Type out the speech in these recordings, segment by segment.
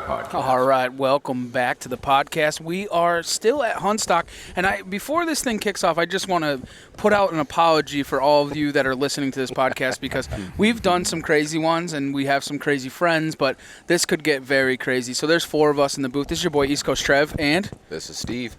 podcast. All right, welcome back to the podcast. We are still at Huntstock, and before this thing kicks off, I just want to put out an apology for all of you that are listening to this podcast because we've done some crazy ones and we have some crazy friends, but this could get very crazy. So there's 4 of us in the booth. This is your boy East Coast Trev, and this is Steve.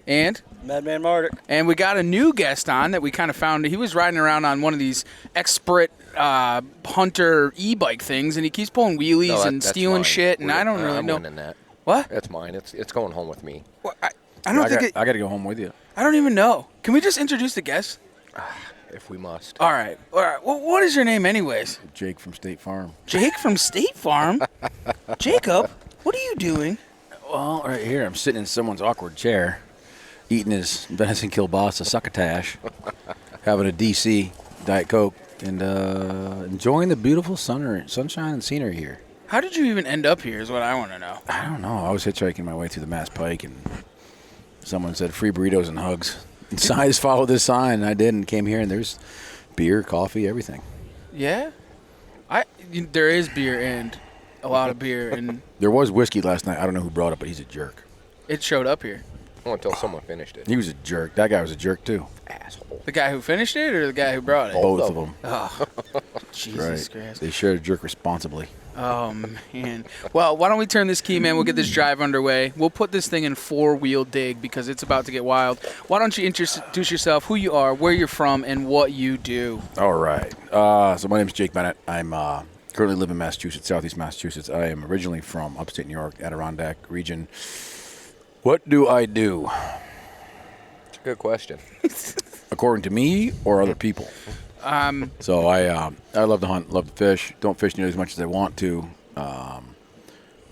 And Madman Mardik. And we got a new guest on that we kind of found. He was riding around on one of these expert hunter e-bike things, and he keeps pulling wheelies and stealing mine. shit, and I don't really know. I'm winning that. What? That's mine. It's going home with me. Well, I don't think I got to go home with you. I don't even know. Can we just introduce the guest? If we must. All right. Well, what is your name anyways? Jake from State Farm. Jake from State Farm? Jacob, what are you doing? Well, right here, I'm sitting in someone's awkward chair, eating his venison kielbasa succotash, having a DC Diet Coke, and enjoying the beautiful sunshine and scenery here. How did you even end up here is what I want to know. I don't know. I was hitchhiking my way through the Mass Pike, and someone said free burritos and hugs. And so I just followed this sign, and I did, and came here, and there's beer, coffee, everything. Yeah? There is beer and a lot of beer, and There was whiskey last night. I don't know who brought it, but he's a jerk. it showed up here. Oh, until someone finished it. He was a jerk. That guy was a jerk, too. Asshole. The guy who finished it or the guy who brought it? Both of them. Oh, Jesus Christ. They shared a jerk responsibly. Oh, man. Well, why don't we turn this key, man? We'll get this drive underway. We'll put this thing in 4-wheel dig because it's about to get wild. Why don't you introduce yourself, who you are, where you're from, and what you do? All right. So my name is Jake Bennett. I'm currently live in Massachusetts, southeast Massachusetts. I am originally from upstate New York, Adirondack region. What do I do? It's a good question. According to me or other people? So I love to hunt, love to fish. Don't fish nearly as much as I want to.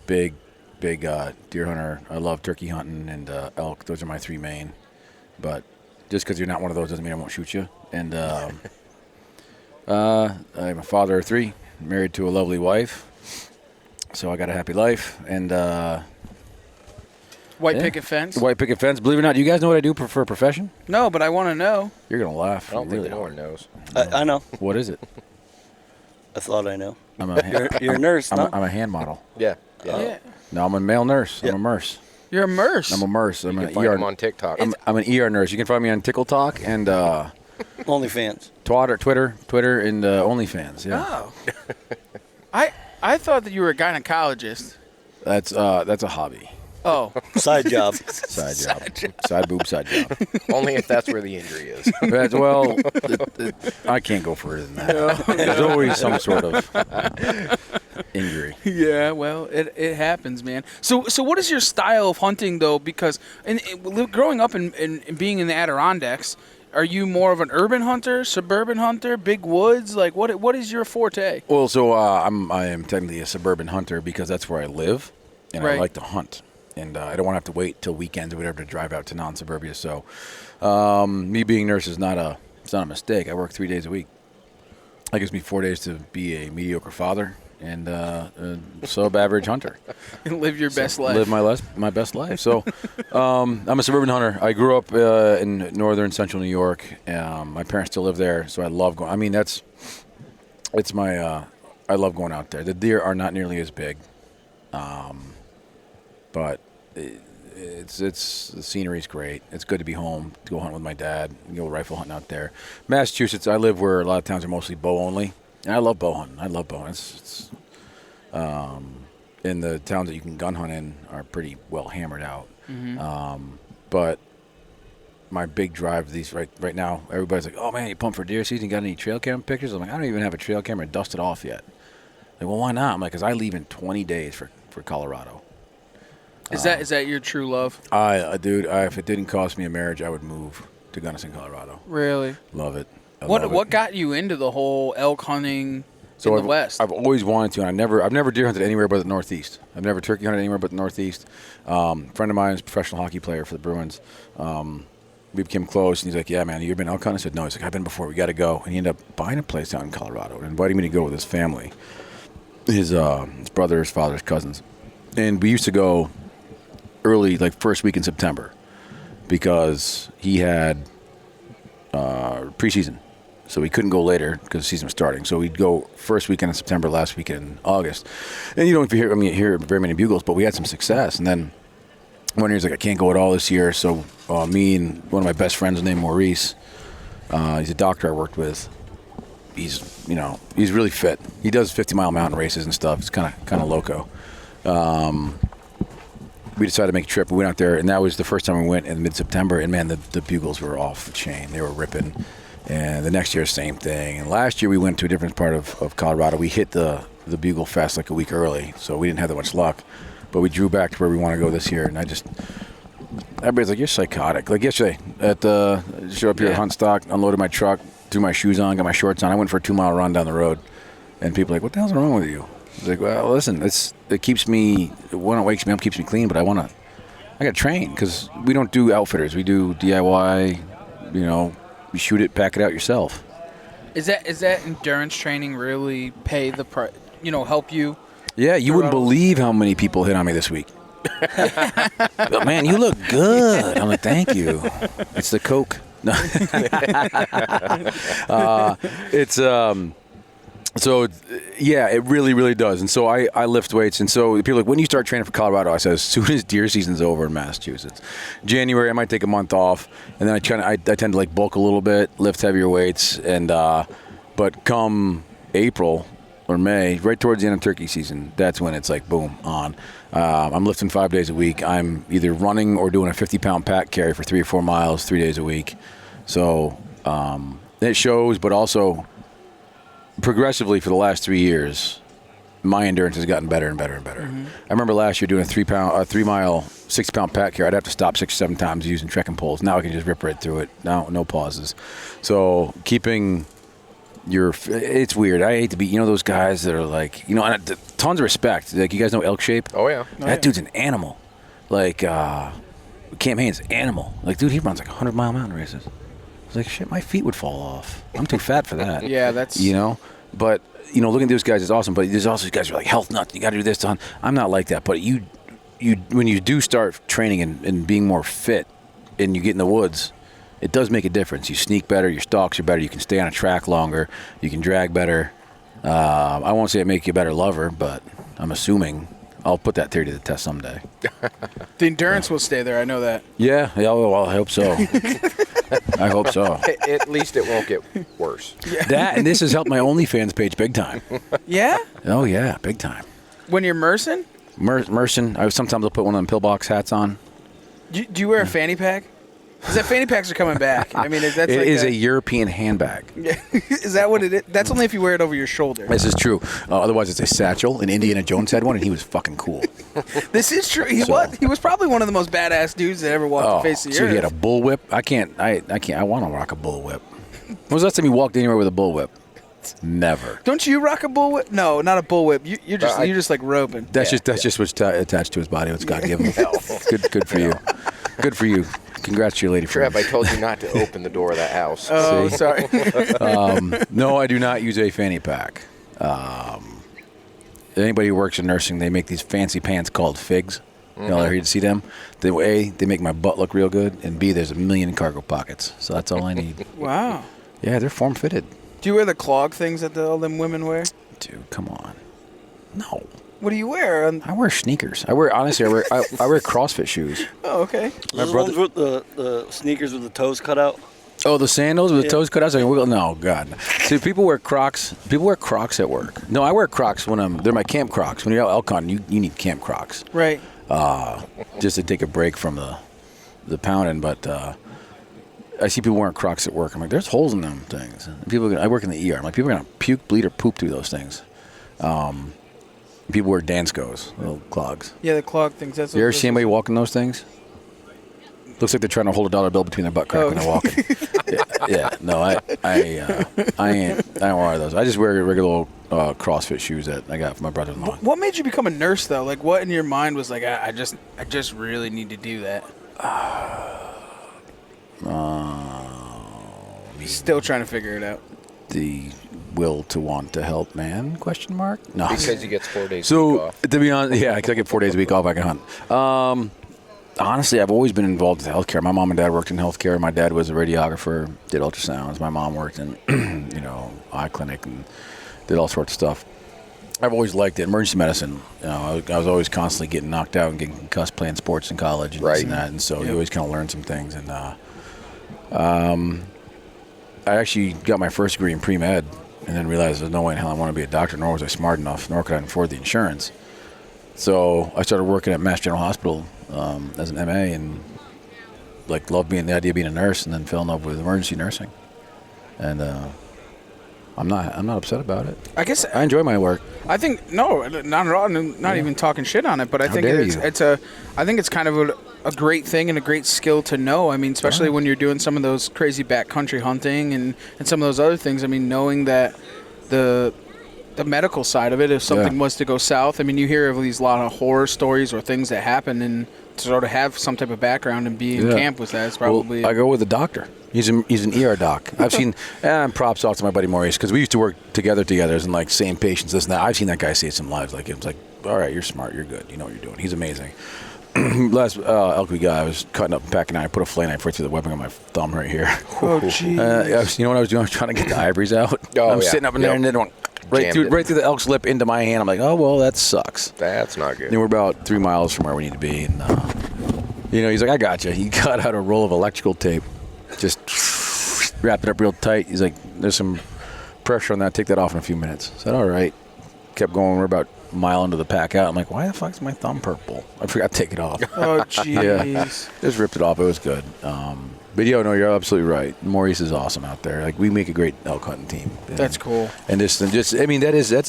Big deer hunter. I love turkey hunting and elk. Those are my 3 main. But just because you're not one of those doesn't mean I won't shoot you. And I'm a father of 3, married to a lovely wife. So I got a happy life. And White picket fence? White picket fence. Believe it or not, do you guys know what I do for a profession? No, but I want to know. You're going to laugh. I don't You think really no one knows. I know. What is it? I thought I know. I'm a You're a nurse, no? I'm a hand model. Yeah. Yeah. No, I'm a male nurse. Yeah. I'm a Murse. You're a Murse. I'm a Murse. I'm You an can find ER. him on TikTok. I'm an ER nurse. You can find me on Tickle Talk and OnlyFans. Twitter, and OnlyFans. Yeah, Oh. I thought that you were a gynecologist. that's a hobby. Oh. Side job. Side job. Side boob. Side job. Only if that's where the injury is. But, well, I can't go further than that. There's always some sort of injury. Yeah, well, it happens, man. So what is your style of hunting, though? Because growing up and being in the Adirondacks, are you more of an urban hunter, suburban hunter, big woods? Like, what is your forte? Well, so I am technically a suburban hunter because that's where I live, and Right. I like to hunt. And I don't want to have to wait till weekends or whatever to drive out to non-suburbia. So me being nurse is not a mistake. I work 3 days a week. That gives me 4 days to be a mediocre father and a sub-average hunter. And live your best life. Live my best life. So I'm a suburban hunter. I grew up in northern central New York. My parents still live there, so I love going. I mean, it's my I love going out there. The deer are not nearly as big, but the scenery's great. It's good to be home, to go hunt with my dad, go rifle hunting out there. Massachusetts, I live where a lot of towns are mostly bow only, and I love bow hunting. I love bow hunting. It's in the towns that you can gun hunt in are pretty well hammered out. Mm-hmm. But my big drive these right now, everybody's like, "Oh man, you pumped for deer season? Got any trail cam pictures?" I'm like, "I don't even have a trail camera dusted off yet." Like, well, why not? I'm like, "Cause I leave in 20 days for Colorado." Is that your true love? Dude, if it didn't cost me a marriage, I would move to Gunnison, Colorado. Really? Love it. love it. What got you into the whole elk hunting in the West? I've always wanted to, and I've never deer hunted anywhere but the Northeast. I've never turkey hunted anywhere but the Northeast. Friend of mine is a professional hockey player for the Bruins. We became close, and he's like, "Yeah, man, you've been elk hunting?" I said, "No." He's like, "I've been before. We got to go." And he ended up buying a place out in Colorado and inviting me to go with his family, his brother, his father's cousins, and we used to go early, like first week in September, because he had preseason So we couldn't go later because the season was starting. So we'd go first weekend in September, last weekend in August. And you don't hear very many bugles, but we had some success. And then one year he's like, I can't go at all this year. So me and one of my best friends named Maurice, he's a doctor I worked with. He's really fit. He does 50-mile mountain races and stuff. It's kind of loco. We decided to make a trip. We went out there, and that was the first time we went in mid-September. And man, the bugles were off the chain. They were ripping. And the next year, same thing. And last year, we went to a different part of Colorado. We hit the Bugle Fest like a week early, so we didn't have that much luck. But we drew back to where we want to go this year. And everybody's like, you're psychotic. Like yesterday, show up here at Huntstock, unloaded my truck, threw my shoes on, got my shorts on. I went for a 2-mile run down the road. And people are like, what the hell's wrong with you? I was like, well, listen, it keeps me, when it wakes me up, keeps me clean, but I got to train because we don't do outfitters. We do DIY, you shoot it, pack it out yourself. Is that endurance training really pay the price? Help you? Yeah, you wouldn't believe how many people hit on me this week. But man, you look good. I'm like, thank you. It's the Coke. No. So yeah, it really, really does. And so I lift weights. And so people are like, when you start training for Colorado? I said, as soon as deer season's over in Massachusetts. January, I might take a month off, and then I tend to like bulk a little bit, lift heavier weights, and but come April or May, right towards the end of turkey season, that's when it's like boom on. I'm lifting 5 days a week. I'm either running or doing a 50-pound pack carry for 3 or 4 miles 3 days a week. So it shows, but also progressively for the last 3 years, my endurance has gotten better and better and better. Mm-hmm. I remember last year doing a 3-mile, 60-pound pack carry. I'd have to stop 6 or 7 times using trekking poles. Now I can just rip right through it. No pauses. So keeping it's weird. I hate to be, those guys that are like, tons of respect. Like, you guys know Elk Shape? Oh, yeah. That dude's an animal. Like, Cam Haines, animal. Like, dude, he runs like 100-mile mountain races. I was like, shit, my feet would fall off. I'm too fat for that. Yeah, that's... But, looking at those guys is awesome. But there's also these guys who are like, health nuts, you got to do this. I'm not like that. But you when you do start training and being more fit and you get in the woods, it does make a difference. You sneak better, your stalks are better, you can stay on a track longer, you can drag better. I won't say it makes you a better lover, but I'm assuming I'll put that theory to the test someday. The endurance will stay there, I know that. Yeah, well, I hope so. I hope so. At least it won't get worse. Yeah. That, and this has helped my OnlyFans page big time. Yeah? Oh, yeah, big time. When you're Mursing? Mursing. Sometimes I'll put one of them pillbox hats on. Do you wear a fanny pack? Because that fanny packs are coming back. I mean, that's it is a European handbag. Yeah. Is that what it is? That's only if you wear it over your shoulder. This is true. Otherwise, it's a satchel. And Indiana Jones had one, and he was fucking cool. This is true. He was probably one of the most badass dudes that ever walked the face of the earth. So he had a bullwhip. I can't. I want to rock a bullwhip. When was the last time you walked anywhere with a bullwhip? Never. Don't you rock a bullwhip? No, not a bullwhip. You're just like roping. That's just what's attached to his body. It's God given. Good for you. Good for you. Congrats to your lady friend. Trev, I told you not to open the door of that house. Oh, sorry. No, I do not use a fanny pack. Anybody who works in nursing, they make these fancy pants called figs. Mm-hmm. Y'all ever heard to see them? A, they make my butt look real good, and B, there's 1 million cargo pockets. So that's all I need. Wow. Yeah, they're form-fitted. Do you wear the clog things that all them women wear? Dude, come on. No. What do you wear? I wear sneakers. I wear CrossFit shoes. Oh, okay. Those ones with the sneakers with the toes cut out? Oh, the sandals with the toes cut out? So I can wiggle? No, God. See, people wear Crocs. People wear Crocs at work. No, I wear Crocs they're my camp Crocs. When you're out elk hunting, you need camp Crocs. Right. Just to take a break from the pounding. But I see people wearing Crocs at work. I'm like, there's holes in them things. I work in the ER. I'm like, people are going to puke, bleed, or poop through those things. People wear Danskos, little clogs. Yeah, the clog things. That's you ever see anybody walking those things? Looks like they're trying to hold a dollar bill between their butt crack when they're walking. Yeah. No, I don't wear those. I just wear regular CrossFit shoes that I got from my brother-in-law. What made you become a nurse, though? Like, what in your mind was like, I just really need to do that? Still trying to figure it out. The will to want to help man? Question mark? No. Because he gets 4 days a week off. To be honest, yeah, I get 4 days a week off. I can hunt. honestly, I've always been involved with healthcare. My mom and dad worked in healthcare. My dad was a radiographer, did ultrasounds. My mom worked in, eye clinic and did all sorts of stuff. I've always liked it. Emergency medicine. I was always constantly getting knocked out and getting concussed playing sports in college and this and that. And so you always kind of learn some things. And I actually got my first degree in pre-med and then realized there's no way in hell I want to be a doctor, nor was I smart enough, nor could I afford the insurance. So I started working at Mass General Hospital as an MA and loved the idea of being a nurse, and then fell in love with emergency nursing. And I'm not upset about it. I guess I enjoy my work. I think not at all. Not even talking shit on it, but I think I think it's kind of a great thing and a great skill to know. I mean, especially when you're doing some of those crazy backcountry hunting and some of those other things. I mean, knowing that the medical side of it, if something was to go south, I mean, you hear of these lot of horror stories or things that happen, and to sort of have some type of background and be in camp with that is probably. Well, I go with the doctor. He's an ER doc. I've seen, props off to my buddy Maurice, because we used to work together and same patients, this and that. I've seen that guy save some lives. It's like, all right, you're smart, you're good, you know what you're doing. He's amazing. Last elk we got, I was cutting up and packing, I put a flay knife right through the webbing on my thumb right here. Oh, jeez. You know what I was doing? I was trying to get the ivories out. I'm sitting up in there and then went right through the elk's lip into my hand. I'm like, oh, well, that sucks. That's not good. And we're about 3 miles from where we need to be. And, he's like, I got you. He got out a roll of electrical tape, just wrapped it up real tight. He's like, there's some pressure on that. Take that off in a few minutes. I said, all right. Kept going. We're about a mile into the pack out. I'm like, why the fuck's my thumb purple? I forgot to take it off. Oh, jeez. Just ripped it off. It was good. But you're absolutely right. Maurice is awesome out there. We make a great elk hunting team. That's cool. And that's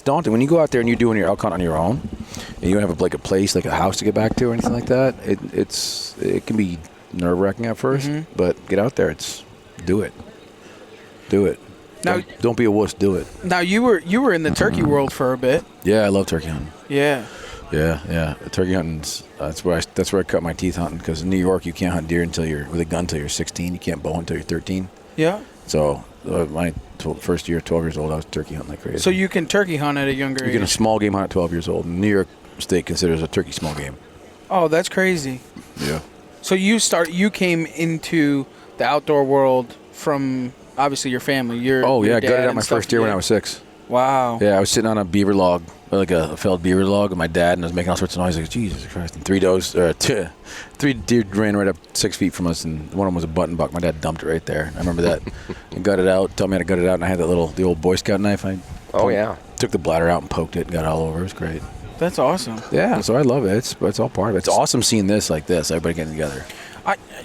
daunting. When you go out there and you're doing your elk hunt on your own, and you don't have a place, like a house to get back to or anything like that, it can be nerve-wracking at first, but get out there. Do it. Now, don't be a wuss. Do it. Now you were in the turkey world for a bit. Yeah, I love turkey hunting. Yeah. Yeah. Turkey hunting. That's where I cut my teeth hunting, because in New York you can't hunt deer with a gun until you're 16. You can't bow until you're 13. Yeah. So my first year, 12 years old, I was turkey hunting like crazy. So you can turkey hunt at a younger age. You can a small game hunt at 12 years old. New York State considers a turkey small game. Oh, that's crazy. Yeah. So you came into the outdoor world from obviously your family. Your I got it dad out my first year when I was 6. Wow. Yeah, I was sitting on a beaver log, like a felled beaver log, with my dad, and I was making all sorts of noise. Like, Jesus Christ! And 3 deer ran right up 6 feet from us, and one of them was a button buck. My dad dumped it right there. I remember that. And got it out. Told me how to gut it out, and I had the old Boy Scout knife. Took the bladder out and poked it and got it all over. It was great. That's awesome. Yeah, so I love it. It's all part of it. It's awesome seeing this like this. Everybody getting together.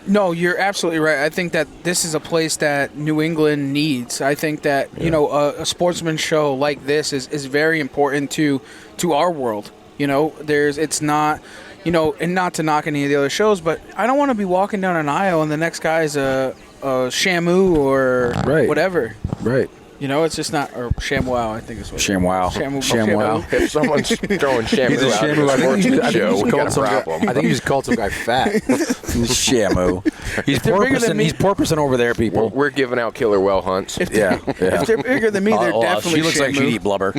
No, you're absolutely right. I think that this is a place that New England needs. I think that a sportsman show like this is very important to our world. It's not, and not to knock any of the other shows, but I don't want to be walking down an aisle and the next guy's a Shamu or whatever. Right. It's just not, or ShamWow, I think is what ShamWow. ShamWow. If someone's throwing Shamu He's a out Shamu. of the sportsman show, we got a problem. I think you just called some guy fat. Shamu. He's porpoising. He's porpoising over there, people. We're giving out killer well hunts. If they're bigger than me, they're definitely She looks like she'd eat blubber.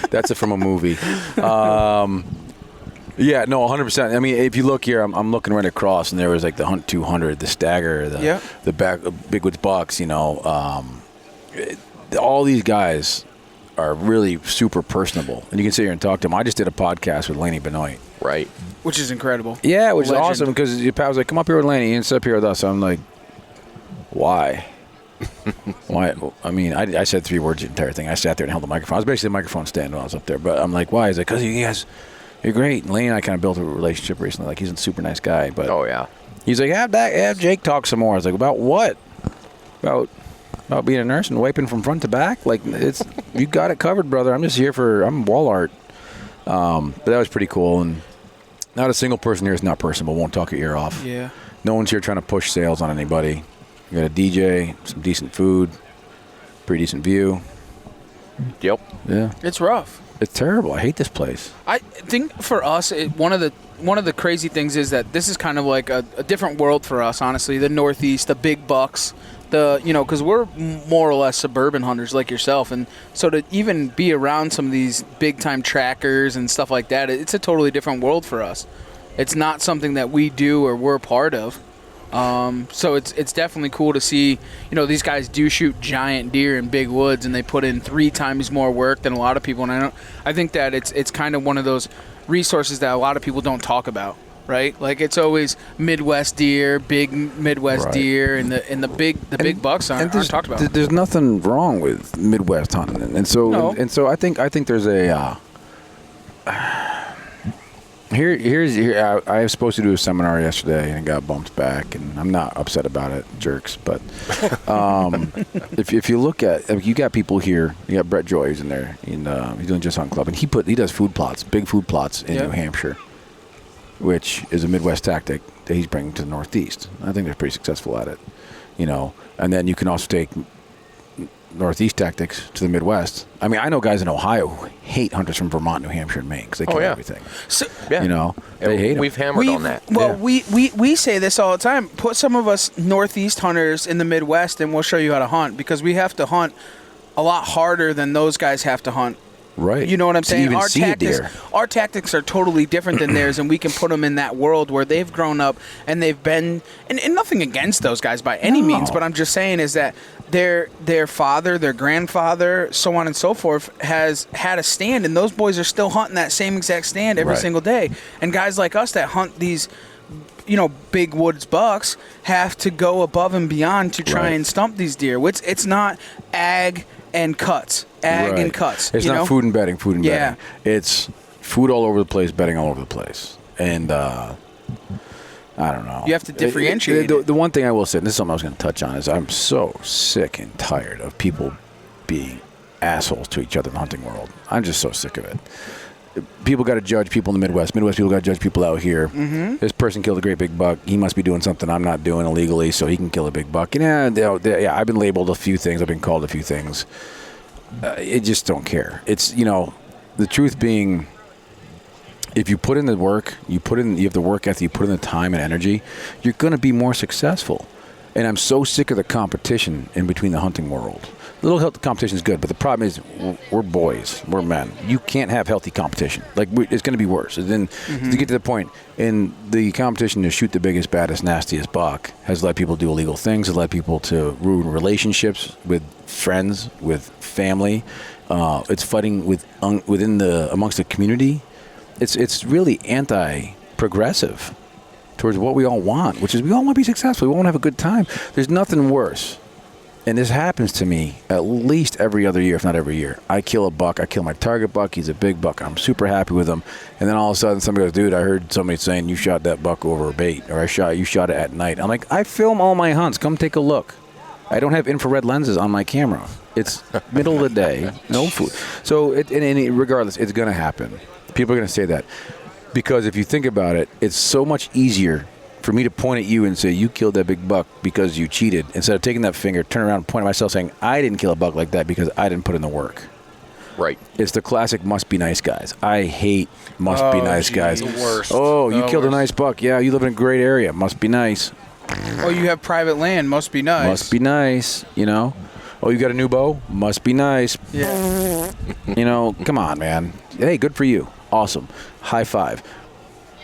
That's from a movie. Yeah, no, 100%. I mean, if you look here, I'm looking right across, and there was like the Hunt 200, the Stagger, the Bigwoods Bucks. All these guys are really super personable, and you can sit here and talk to them. I just did a podcast with Laney Benoit. Right. Which is incredible. Yeah, which is awesome, because your pal was like, come up here with Laney and sit up here with us. I'm like, why? Why? I mean, I said 3 words the entire thing. I sat there and held the microphone. I was basically the microphone stand when I was up there, but I'm like, why? He's like, because you guys... You're great. And Lane and I kind of built a relationship recently. Like, he's a super nice guy. But he's like, have Jake talk some more. I was like, about what? About being a nurse and wiping from front to back? Like, you got it covered, brother. I'm wall art. But that was pretty cool. And not a single person here is not personable. Won't talk your ear off. Yeah. No one's here trying to push sales on anybody. You got a DJ, some decent food, pretty decent view. Yep. Yeah. It's rough. It's terrible. I hate this place. I think for us, one of the crazy things is that this is kind of like a different world for us, honestly. The Northeast, the big bucks, because we're more or less suburban hunters like yourself. And so to even be around some of these big-time trackers and stuff like that, it's a totally different world for us. It's not something that we do or we're part of. So it's definitely cool to see, these guys do shoot giant deer in big woods, and they put in 3 times more work than a lot of people. And I think that it's kind of one of those resources that a lot of people don't talk about, right? Like it's always Midwest deer, big Midwest deer, and the big bucks aren't talked about. There's nothing wrong with Midwest hunting, and so I think there's a. Here. I was supposed to do a seminar yesterday and it got bumped back, and I'm not upset about it, jerks. But if you look at, you got people here. You got Brett Joy who's in there, and he's doing Just Hunt Club, and he does food plots, big food plots in New Hampshire, which is a Midwest tactic that he's bringing to the Northeast. I think they're pretty successful at it, And then you can also take Northeast tactics to the Midwest. I mean, I know guys in Ohio who hate hunters from Vermont, New Hampshire, and Maine because they kill everything. So, they hate them. We've hammered on that. Well, we say this all the time. Put some of us Northeast hunters in the Midwest, and we'll show you how to hunt, because we have to hunt a lot harder than those guys have to hunt. Right. You know what I'm saying? Even Our tactics are totally different than theirs, and we can put them in that world where they've grown up and they've been, and nothing against those guys by any means, but I'm just saying is that their father, their grandfather, so on and so forth, has had a stand, and those boys are still hunting that same exact stand every single day. And guys like us that hunt these, big woods bucks have to go above and beyond to try and stump these deer. It's not ag and cuts. And cuts. It's not food and bedding, bedding. It's food all over the place, bedding all over the place. And I don't know. You have to differentiate. The one thing I will say, and this is something I was going to touch on, is I'm so sick and tired of people being assholes to each other in the hunting world. I'm just so sick of it. People got to judge people in the Midwest. Midwest people got to judge people out here. Mm-hmm. This person killed a great big buck. He must be doing something I'm not doing illegally, so he can kill a big buck. And I've been labeled a few things. I've been called a few things. I just don't care. It's, the truth being, if you put in the work, you have the work ethic, you put in the time and energy, you're going to be more successful. And I'm so sick of the competition in between the hunting world. A little healthy competition is good, but the problem is we're boys, we're men. You can't have healthy competition. It's going to be worse. And then to get to the point, in the competition to shoot the biggest, baddest, nastiest buck has led people to do illegal things, has led people to ruin relationships with friends, with family. It's fighting amongst the community. It's really anti-progressive towards what we all want, which is we all want to be successful. We want to have a good time. There's nothing worse. And this happens to me at least every other year, if not every year. I kill a buck. I kill my target buck. He's a big buck. I'm super happy with him. And then all of a sudden somebody goes, dude, I heard somebody saying you shot that buck over a bait, or you shot it at night. I'm like, I film all my hunts. Come take a look. I don't have infrared lenses on my camera. It's middle of the day, no food. So regardless, it's going to happen. People are going to say that. Because if you think about it, it's so much easier for me to point at you and say, you killed that big buck because you cheated, instead of taking that finger, turn around and point at myself saying, I didn't kill a buck like that because I didn't put in the work. Right. It's the classic must be nice guys. I hate must be nice guys. The worst. Oh, you killed a nice buck. Yeah, you live in a great area. Must be nice. Oh, you have private land. Must be nice. Must be nice, Oh, you got a new bow? Must be nice. Yeah. Come on, man. Hey, good for you. Awesome. High five.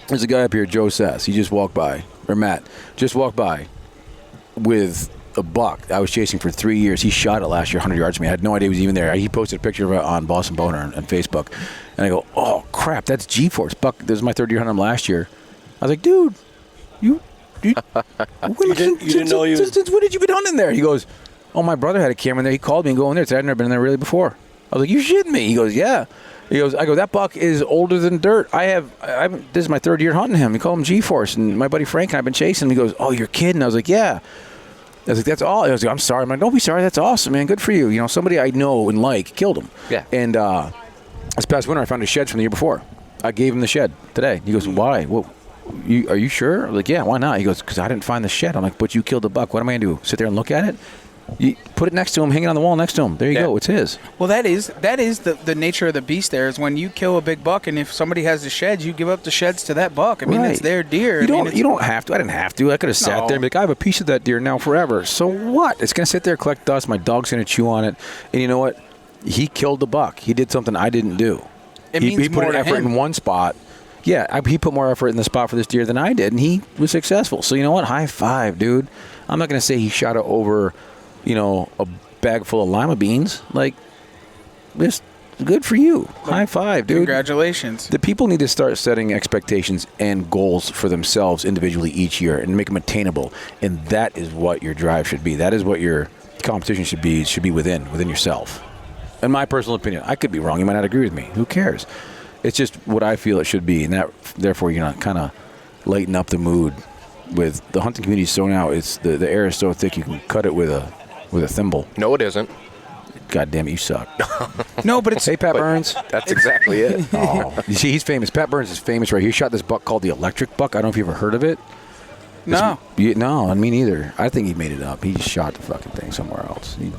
There's a guy up here, Joe Sass. He just walked by, or Matt, just walked by with a buck I was chasing for 3 years. He shot it last year, 100 yards from me. I had no idea he was even there. He posted a picture of it on Boston Boner on Facebook. And I go, oh, crap, that's G-Force. Buck, this was my third year hunting him last year. I was like, dude, you didn't know you since when did you been hunting there? He goes, oh, my brother had a camera in there. He called me and go in there. Said, I'd never been in there really before. I was like, you shitting me? He goes, yeah. I go, that buck is older than dirt. This is my third year hunting him. We call him G-Force, and my buddy Frank and I have been chasing him. He goes, oh, you're kidding? I was like, yeah. I was like, that's all. I was like, I'm sorry. I'm like, don't be sorry. That's awesome, man. Good for you. Somebody I know and like killed him. Yeah. And this past winter, I found his sheds from the year before. I gave him the shed today. He goes, why? Well, are you sure? I'm like, yeah, why not? He goes, because I didn't find the shed. I'm like, but you killed the buck. What am I going to do? Sit there and look at it? You put it next to him, hang it on the wall next to him. There you go. It's his. Well, that is the nature of the beast. There is when you kill a big buck, and if somebody has the sheds, you give up the sheds to that buck. I mean, it's their deer. You don't have to. I didn't have to. I could have sat there and be like, I have a piece of that deer now forever. So what? It's going to sit there, collect dust. My dog's going to chew on it. And you know what? He killed the buck. He did something I didn't do. He put an effort in one spot. he put more effort in the spot for this deer than I did, and he was successful. So you know what? High five, dude. I'm not going to say he shot it over, a bag full of lima beans. Like, this good for you. High five, dude. Congratulations. The people need to start setting expectations and goals for themselves individually each year and make them attainable. And that is what your drive should be. That is what your competition should be. It should be within yourself. In my personal opinion, I could be wrong. You might not agree with me. Who cares? It's just what I feel it should be, and that therefore you're not kind of lighten up the mood. With the hunting community so now, it's the air is so thick you can cut it with a thimble. No, it isn't. God damn it, you suck. No, but it's Hey, Pat Burns. That's exactly it. Oh, you see, he's famous. Pat Burns is famous, right? He shot this buck called the electric buck. I don't know if you've ever heard of it. no. No, me neither. I think he made it up. He just shot the fucking thing somewhere else. He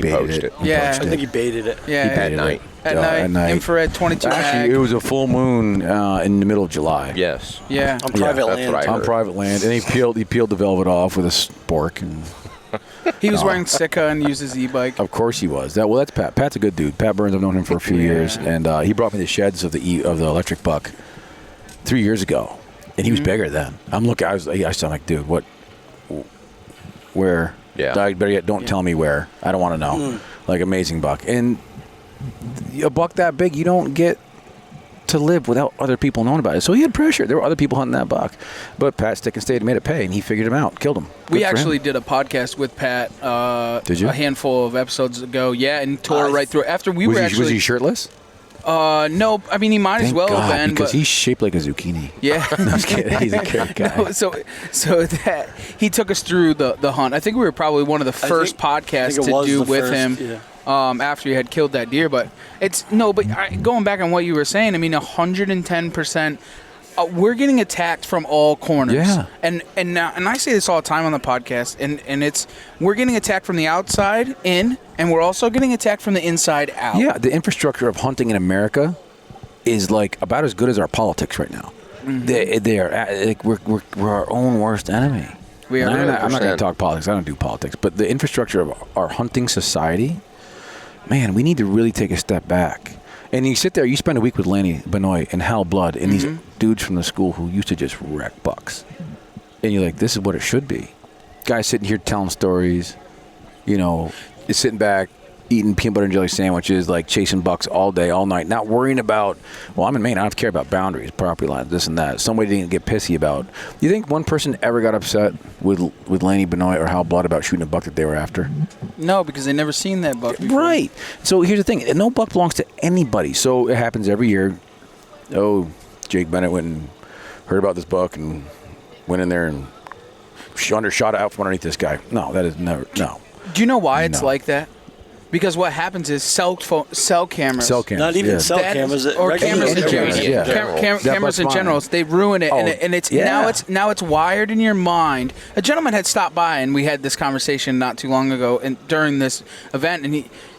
baited poached it. He Yeah. poached I it. think he baited it. Yeah. At night. At night. Infrared 22 Actually, mag. it was a full moon in the middle of July. Yes. Yeah. On private that's land. what I On heard. private land, and he peeled the velvet off with a spork, and He was wearing Sika and used his e-bike. of course he was. That's Pat. Pat's a good dude. Pat Burns, I've known him for a few years, and he brought me the sheds of the electric buck 3 years ago, and he was bigger then. I'm looking. I was like, dude, what? Where? Yeah. Better yet, don't tell me where. I don't want to know. Like, amazing buck, and a buck that big, you don't get to live without other people knowing about it. So he had pressure. There were other people hunting that buck, but Pat stick and stayed and made it pay, and he figured him out, killed him. Good We for him. actually did a podcast with Pat Did you? a handful of episodes ago. Yeah, and tore right through it. After we were Was he shirtless? no, I mean, he might as Thank well God, have been. because but, he's shaped like a zucchini. yeah. No, I'm just kidding. He's a great guy. No, so that he took us through the hunt. I think we were probably one of the first podcasts think it to was do the with first, him. yeah. After he had killed that deer, but going back on what you were saying, I mean, 110%. We're getting attacked from all corners. Yeah. And I say this all the time on the podcast, and it's we're getting attacked from the outside in, and we're also getting attacked from the inside out. Yeah, the infrastructure of hunting in America is like about as good as our politics right now. They are like we're our own worst enemy. We are. I'm not going to 100%. talk politics. I don't do politics, but the infrastructure of our hunting society, man, we need to really take a step back. And you sit there, you spend a week with Lanny Benoit and Hal Blood and these dudes from the school who used to just wreck bucks. And you're like, this is what it should be. Guys sitting here telling stories, sitting back, eating peanut butter and jelly sandwiches, like chasing bucks all day, all night, not worrying about, well, I'm in Maine, I don't have to care about boundaries, property lines, this and that. Somebody didn't get pissy about. Do you think one person ever got upset with Lanny Benoit or Hal Blood about shooting a buck that they were after? No, because they never seen that buck before. Right. So here's the thing. No buck belongs to anybody. So it happens every year. Oh, Jake Bennett went and heard about this buck and went in there and shot it out from underneath this guy. No, that is never, no. Do you know why it's No. like that? Because what happens is cell cameras. Cell cameras. Not even yeah. cell That- cameras. or regular cameras in cameras. general. Yeah. Cameras That's in fine. general, they ruin it, Oh, and it's yeah. now it's wired in your mind. A gentleman had stopped by, and we had this conversation not too long ago, and during this event,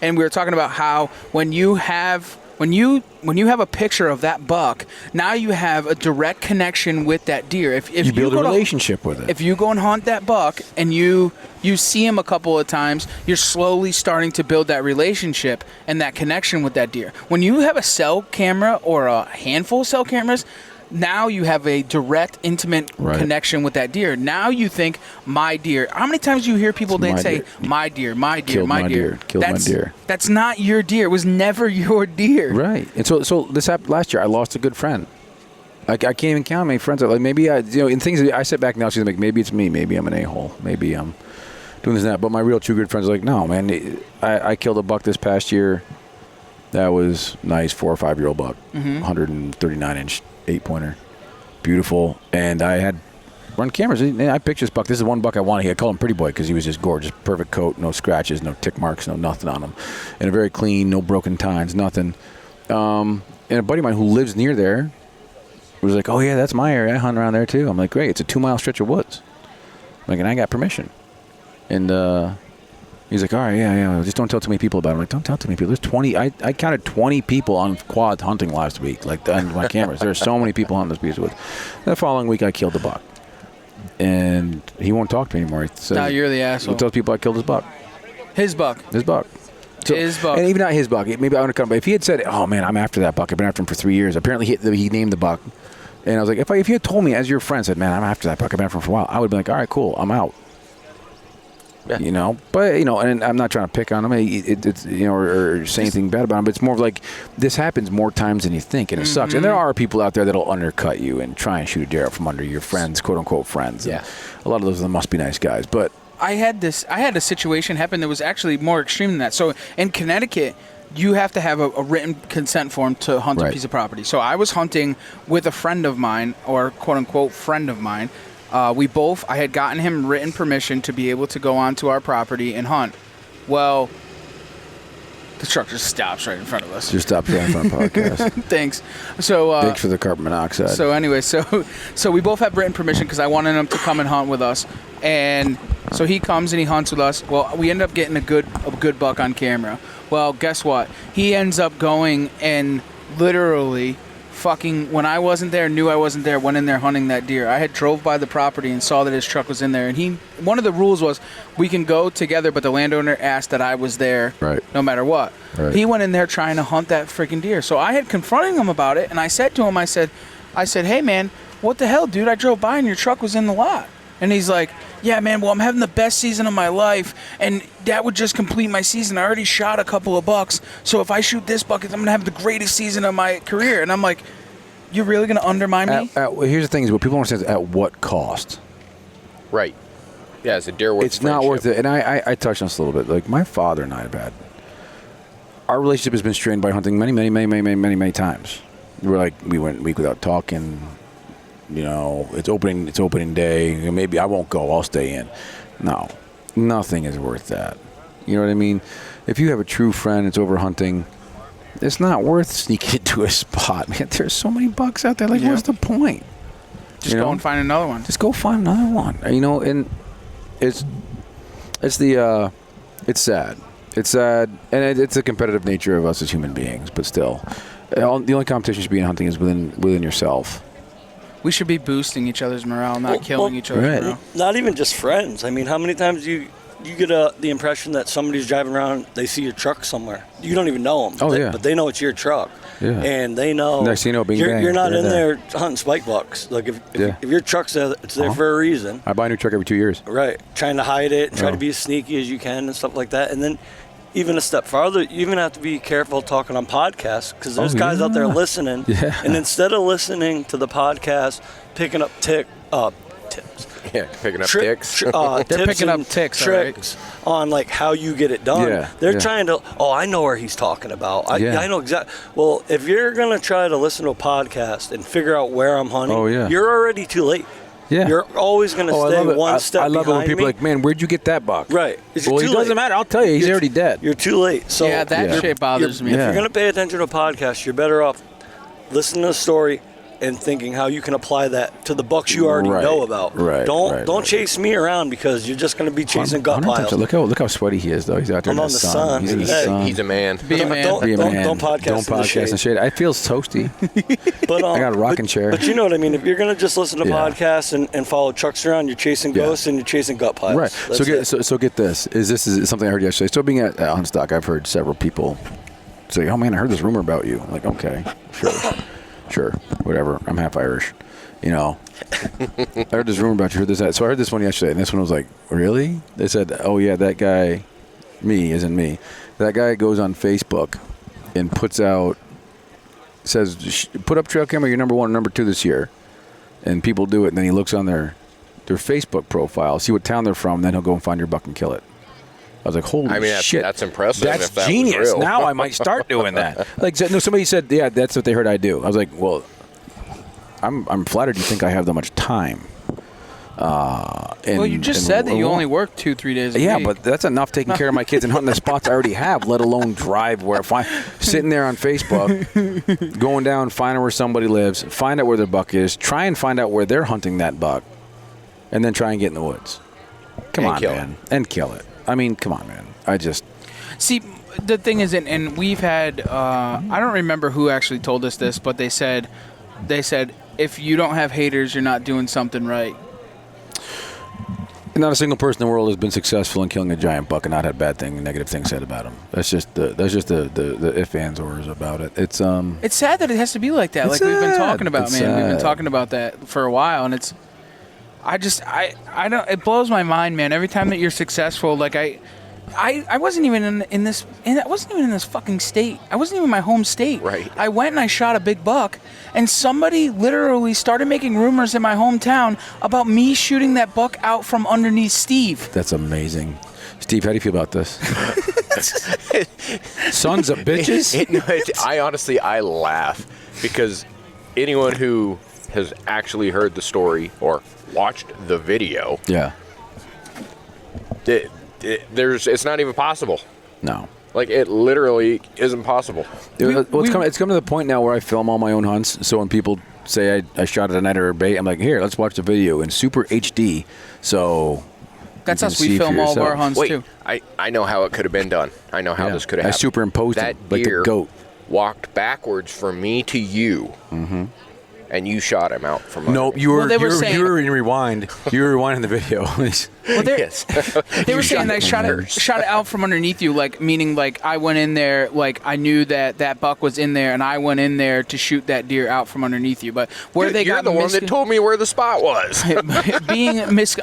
and we were talking about how when you have a picture of that buck, now you have a direct connection with that deer. If You build a go to- relationship with it. if you go and hunt that buck and you see him a couple of times, you're slowly starting to build that relationship and that connection with that deer. When you have a cell camera or a handful of cell cameras, now you have a direct, intimate Right. connection with that deer. Now you think, my deer. How many times do you hear people It's my say, deer. my deer, my deer, Killed my my deer? deer, killed my deer. That's not your deer. It was never your deer. Right. And so this happened last year. I lost a good friend. I can't even count how many friends. Like maybe in things that I sit back now, she's like, maybe it's me. Maybe I'm an a-hole. Maybe I'm doing this and that. But my real true good friends are like, no, man. I killed a buck this past year. That was nice, 4 or 5 year old buck, 139-inch 8-pointer, beautiful. And I had run cameras. I picked this buck. This is one buck I wanted. I called him Pretty Boy because he was just gorgeous, perfect coat, no scratches, no tick marks, no nothing on him, and a very clean, no broken tines, nothing. And a buddy of mine who lives near there was like, oh yeah, that's my area. I hunt around there too. I'm like, great. It's a 2-mile stretch of woods. I'm like, and I got permission. And he's like, all right, yeah, just don't tell too many people about it. I'm like, don't tell too many people. There's 20. I counted 20 people on quad hunting last week, like on my cameras. There are so many people on this piece of woods. The following week, I killed the buck. And he won't talk to me anymore. He says, Now you're the asshole. He tells people I killed his buck. His buck. His buck. His buck. And even not his buck. Maybe I want to come. But if he had said, "Oh man, I'm after that buck. I've been after him for 3 years." Apparently, he named the buck, And I was like, if you had told me as your friend said, man, I'm after that buck, I've been after him for a while, I would be like, all right, cool, I'm out. Yeah. You know, but and I'm not trying to pick on him, it's or say anything bad about him. But it's more of like this happens more times than you think, and it sucks. And there are people out there that'll undercut you and try and shoot a deer out from under your friends, quote unquote friends. Yeah, and a lot of those of them must be nice guys. But I had a situation happen that was actually more extreme than that. So in Connecticut, you have to have a written consent form to hunt a piece of property. So I was hunting with a friend of mine, or quote unquote friend of mine. I had gotten him written permission to be able to go onto our property and hunt. Well, the truck just stops right in front of us. Just stops right in front of the podcast. Thanks. So thanks for the carbon monoxide. So anyway, so we both have written permission because I wanted him to come and hunt with us, and so he comes and he hunts with us. Well, we end up getting a good buck on camera. Well, guess what? He ends up going and literally fucking, when I wasn't there, knew I wasn't there, went in there hunting that deer. I had drove by the property and saw that his truck was in there, and one of the rules was we can go together, but the landowner asked that I was there no matter what. Right. He went in there trying to hunt that freaking deer. So I had confronted him about it, and I said to him, I said, hey man, what the hell, dude? I drove by and your truck was in the lot. And he's like, yeah, man, well, I'm having the best season of my life, and that would just complete my season. I already shot a couple of bucks, so if I shoot this buck, I'm going to have the greatest season of my career. And I'm like, you're really going to undermine me? Here's the thing is what people don't understand is at what cost? Right. Yeah, it's a deer worth It's not worth it. And I touched on this a little bit. Like, my father and I have had, our relationship has been strained by hunting many times. We went a week without talking. It's opening day. Maybe I won't go. I'll stay in. No, nothing is worth that. You know what I mean? If you have a true friend that's over hunting, it's not worth sneaking into a spot, man. There's so many bucks out there. Like, what's the point? Just go and find another one. Just go find another one. And it's sad. It's sad, and it's the competitive nature of us as human beings. But still, the only competition should be in hunting is within yourself. We should be boosting each other's morale, not killing each other's morale. Not even just friends. I mean, how many times you get the impression that somebody's driving around, they see your truck somewhere. You don't even know them. But they know it's your truck. Yeah. And they know. Next thing you know, bing, bang, you're not in there hunting spike bucks. Like, if your truck's there, it's there for a reason. I buy a new truck every 2 years. Right. Trying to hide it and try to be as sneaky as you can and stuff like that. And then even a step farther, you even have to be careful talking on podcasts, because there's guys out there listening. Yeah. And instead of listening to the podcast, picking up tips. Yeah, picking up ticks. They're picking up ticks, tricks on like how you get it done. Yeah, They're trying to. Oh, I know where he's talking about. I know exactly. Well, if you're gonna try to listen to a podcast and figure out where I'm hunting, you're already too late. Yeah. You're always gonna stay one step behind me. I love it when people are like, man, where'd you get that buck? Right. Well, it doesn't matter. I'll tell you, he's already dead. You're too late. So that shit bothers me. If you're gonna pay attention to a podcast, you're better off listening to the story and thinking how you can apply that to the bucks you already know about. Don't chase me around, because you're just going to be chasing gut piles. Look how sweaty he is, though. He's out there in the sun. He's in the sun. He's a man. Be a man. Don't podcast in the shade. I feel toasty. But, I got a rocking chair. But you know what I mean? If you're going to just listen to podcasts and follow trucks around, you're chasing ghosts and you're chasing gut piles. Right. So get this. This is something I heard yesterday. So being at Huntstock, I've heard several people say, oh, man, I heard this rumor about you. I'm like, okay, sure, whatever. I'm half Irish, I heard this rumor about you. Heard this, that. So I heard this one yesterday, and this one was like, really? They said, oh yeah, that guy, me isn't me. That guy goes on Facebook and says, put up trail camera, you're number 1 or number 2 this year, and people do it. And then he looks on their Facebook profile, see what town they're from, and then he'll go and find your buck and kill it. I was like, holy shit. That's impressive. That's if that genius. Was real. Now I might start doing that. Somebody said, yeah, that's what they heard I do. I was like, well, I'm flattered you think I have that much time. You just said that you only work 2-3 days a week. Yeah, but that's enough taking care of my kids and hunting the spots I already have, let alone drive sitting there on Facebook, going down, finding where somebody lives, find out where their buck is, try and find out where they're hunting that buck, and then try and get in the woods. Come on, man. And kill it. I mean, come on, man. See, the thing is, and we've had, I don't remember who actually told us this, but they said, if you don't have haters, you're not doing something right. Not a single person in the world has been successful in killing a giant buck and not had negative things said about him. That's just the if, ands, ors about it. It's sad that it has to be like that. Like we've been talking about, man. We've been talking about that for a while, and it's. I don't. It blows my mind, man. Every time that you're successful, like I wasn't even I wasn't even in this fucking state. I wasn't even in my home state. Right. I went and I shot a big buck, and somebody literally started making rumors in my hometown about me shooting that buck out from underneath Steve. That's amazing. Steve, how do you feel about this? Sons of bitches? I laugh because anyone who has actually heard the story or watched the video, yeah, it's not even possible. No. Like, it literally isn't possible. It's come to the point now where I film all my own hunts, so when people say I shot at a night or a bait, I'm like, here, let's watch the video in super HD, so... That's us. We film all of our hunts, Wait, too. I know how it could have been done. I know how this could have happened. I superimposed that it like deer the goat. Walked backwards from me to you, and you shot him out from Nope, under me. you were in rewind. You were rewinding the video. Well, Yes. they were saying that I shot it out from underneath you, like meaning like I went in there, like I knew that buck was in there, and I went in there to shoot that deer out from underneath you. But where they You're got the one that told me where the spot was. being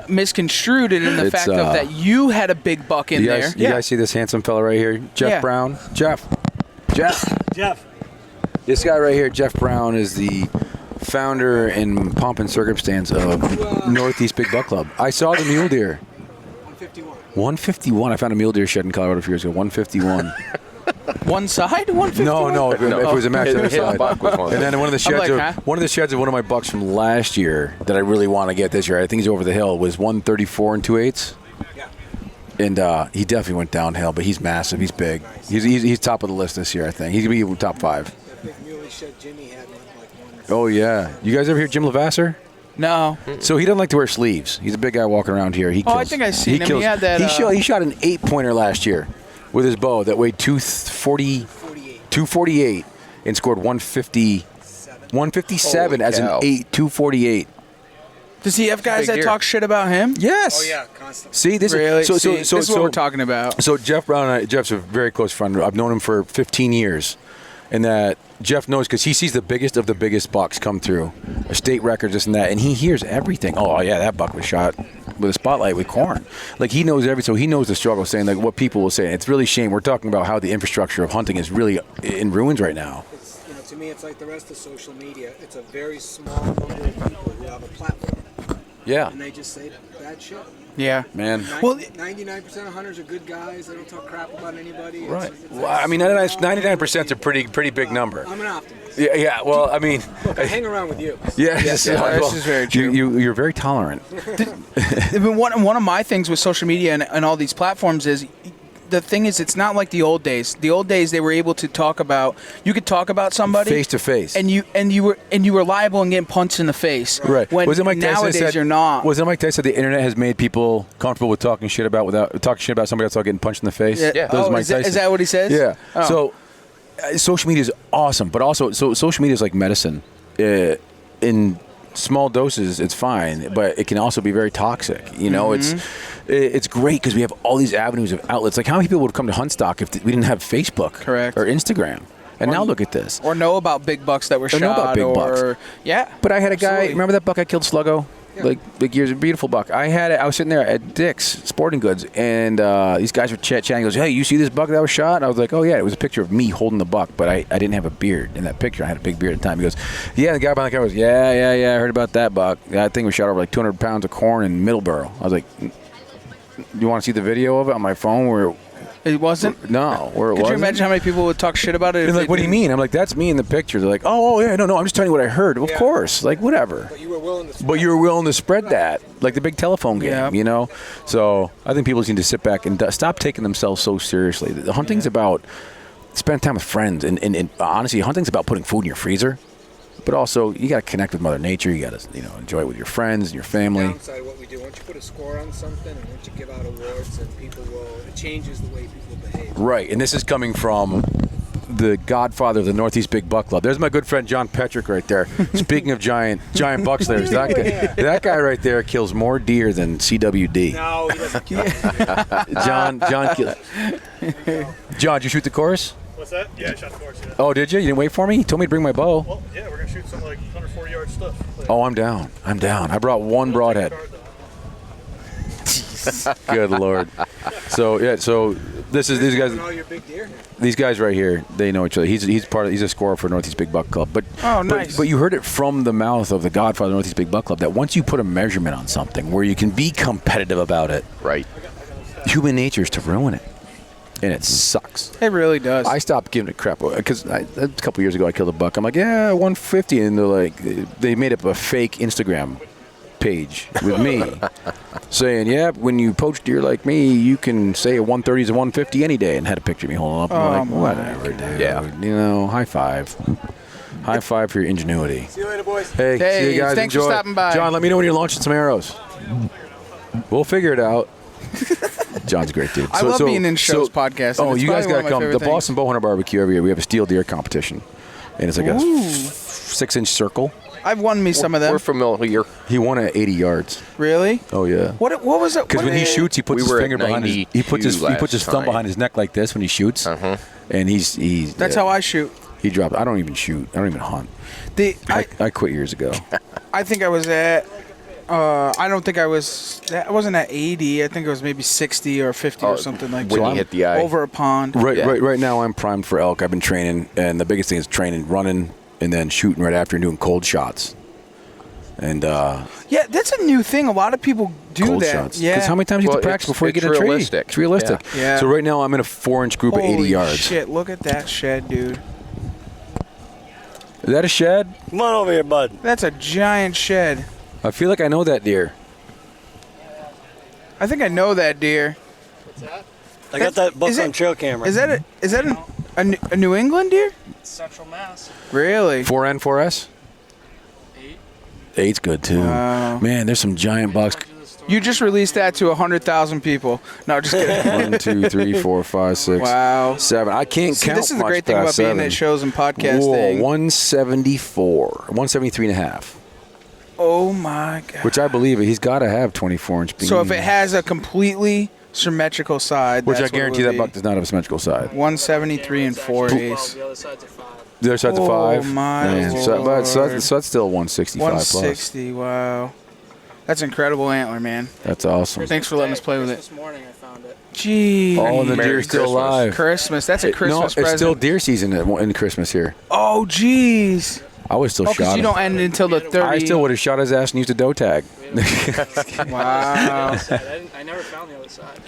misconstrued in the fact of that you had a big buck in there. You guys see this handsome fella right here, Jeff Brown? Jeff. This guy right here, Jeff Brown, is the founder and pomp and circumstance of Northeast Big Buck Club. I saw the mule deer. 151. I found a mule deer shed in Colorado a few years ago. 151. One side? 151? No. If it was a match, the other side. Buck was one. And then one of the sheds of one of my bucks from last year that I really want to get this year, I think he's over the hill, was 134 and 2/8. Yeah. And he definitely went downhill, but he's massive. He's big. He's top of the list this year, I think. He's going to be top 5. That big muley shed Jimmy had like one. Oh, yeah. You guys ever hear Jim Lavasser? No. So he doesn't like to wear sleeves. He's a big guy walking around here. I think I've seen him. He had that. He shot an 8-pointer last year with his bow that weighed 248 and scored 157 as an 248. Does he have guys that talk shit about him? Yes. Oh yeah, constantly. See, this really? So this is what we're talking about. So Jeff Brown and Jeff's a very close friend. I've known him for 15 years. And that Jeff knows because he sees the biggest of the biggest bucks come through, state records, this and that, and he hears everything. Oh yeah, that buck was shot with a spotlight with corn. Like he knows so he knows the struggle. Saying like what people will say. It's really a shame. We're talking about how the infrastructure of hunting is really in ruins right now. To me, it's like the rest of social media. It's a very small number of people who have a platform. Yeah. And they just say bad shit. Yeah. Man. 99% of hunters are good guys. They don't talk crap about anybody. Right. Well, I mean, 99% is a pretty big number. I'm an optimist. Yeah. Well, I mean, look, I hang around with you. Yeah. This is very true. You're very tolerant. One of my things with social media and all these platforms is. The thing is, it's not like the old days. The old days, they were able to talk about. You could talk about somebody face to face, and you were liable and getting punched in the face. Right. When nowadays you're not. Was it Mike Tyson said the internet has made people comfortable with talking shit about somebody else without getting punched in the face? Yeah. Is that what he says? Yeah. Oh. So, social media is awesome, but also social media is like medicine. In small doses, it's fine, but it can also be very toxic. You know, it's great because we have all these avenues of outlets. Like how many people would come to Huntstock if we didn't have Facebook, correct, or Instagram? And now look at this. Or know about big bucks that were shot. Know about big bucks. Yeah. But I had a guy. Remember that buck I killed, Sluggo? Yeah. Like years, a beautiful buck. I was sitting there at Dick's Sporting Goods, and these guys were chatting. He goes, "Hey, you see this buck that was shot?" And I was like, "Oh yeah." It was a picture of me holding the buck, but I didn't have a beard in that picture. I had a big beard at the time. He goes, "Yeah." The guy behind the camera goes, "Yeah. I heard about that buck. That thing was shot over like 200 pounds of corn in Middleborough." I was like, "You want to see the video of it on my phone where?" It wasn't? No. Where it Could wasn't? you imagine how many people would talk shit about it? They're like, what do you mean? I'm like, that's me in the picture. They're like, oh yeah, no, I'm just telling you what I heard. Of course. Like, whatever. But you were willing to spread that. Like the big telephone game, you know? So I think people just need to sit back and stop taking themselves so seriously. The hunting's about spending time with friends. And honestly, hunting's about putting food in your freezer. But also, you got to connect with Mother Nature. You got to, enjoy it with your friends and your family. The downside of what we do, once you put a score on something, and once you give out awards, and it changes the way people behave. Right, and this is coming from the godfather of the Northeast Big Buck Club. There's my good friend John Petrick right there. Speaking of giant buck slayers, that guy right there kills more deer than CWD. No, he doesn't kill. John, did you shoot the course? What's that? Yeah, I shot the course, yeah. Oh, did you? You didn't wait for me? You told me to bring my bow. Well, yeah, we're going to shoot some like 140-yard stuff. Oh, I'm down. I brought one broadhead. Good Lord. So these guys. All your big deer. These guys right here, they know each other. He's a scorer for Northeast Big Buck Club. But nice. But you heard it from the mouth of the godfather of Northeast Big Buck Club that once you put a measurement on something where you can be competitive about it, Right. human nature is to ruin it. And it sucks. It really does. I stopped giving it crap because a couple years ago I killed a buck. I'm like, yeah, 150, and they're like, they made up a fake Instagram page with me saying, yeah, when you poach deer like me, you can say a 130 is a 150 any day, and had a picture of me holding up. I'm like, whatever, dude. Yeah. You know, high five. High five for your ingenuity. See you later, boys. Hey, see you guys. Thanks Enjoy. for stopping by. John, let me know when you're launching some arrows. We'll figure it out. John's a great dude. I love being in shows podcasting. Oh, It's you guys probably got to one of my come. The favorite Boston Bowhunter Barbecue every year. We have a steel deer competition, and it's like a 6-inch circle. I've won me some of them. We're familiar. He won at 80 yards. Really? Oh yeah. What was it? Because when he shoots, he puts We his were at finger behind his. He puts his 92 thumb last behind his neck like this when he shoots. And he's. That's how I shoot. He dropped. I don't even shoot. I don't even hunt. I quit years ago. I think I was at. I don't think I was. I wasn't at 80. I think it was maybe 60 or 50 or something like when that. you hit the eye. Over a pond. Right now I'm primed for elk. I've been training, and the biggest thing is training, running, and then shooting right after and doing cold shots. And Yeah, that's a new thing. A lot of people do cold that. shots. Yeah. Because how many times you have to practice before you get in a tree? realistic. It's realistic. Yeah. So right now I'm in a 4-inch group of 80 Holy yards. shit! Look at that shed, dude. Is that a shed? Come on over here, bud. That's a giant shed. I feel like I know that deer. I think I know that deer. I got that buck Is it- on trail camera. Is that a New England deer? Central Mass. Really? 4N, 4S? 8's good too. Wow. Man, there's some giant bucks. You just released that to 100,000 people. No, just kidding. 1, 2, 3, 4, 5, 6, Wow. 7. I can't See, count. this is the much great thing about past being 7. at shows and podcasting. Whoa, 174, 173 and a half. Oh my god. Which I believe he's got to have 24-inch beams. So if it has a completely symmetrical side, which I that's what it guarantee would that be. buck does not have a symmetrical side. 173 and 4/8. The other side's a 5. The other side's a 5. my Man, so Lord. that's still 165 plus. 160. Wow. That's incredible antler, man. That's awesome. Thanks for letting us play with it. This morning I found it. Gee. Oh, and the Merry deer's still Christmas. alive. Christmas. That's a Christmas no, present. it's still deer season in Christmas here. Oh, jeez. I would still Oh, shot because you him. don't end until the 30. I still would have shot his ass and used a doe tag. Wow. I never found the other side.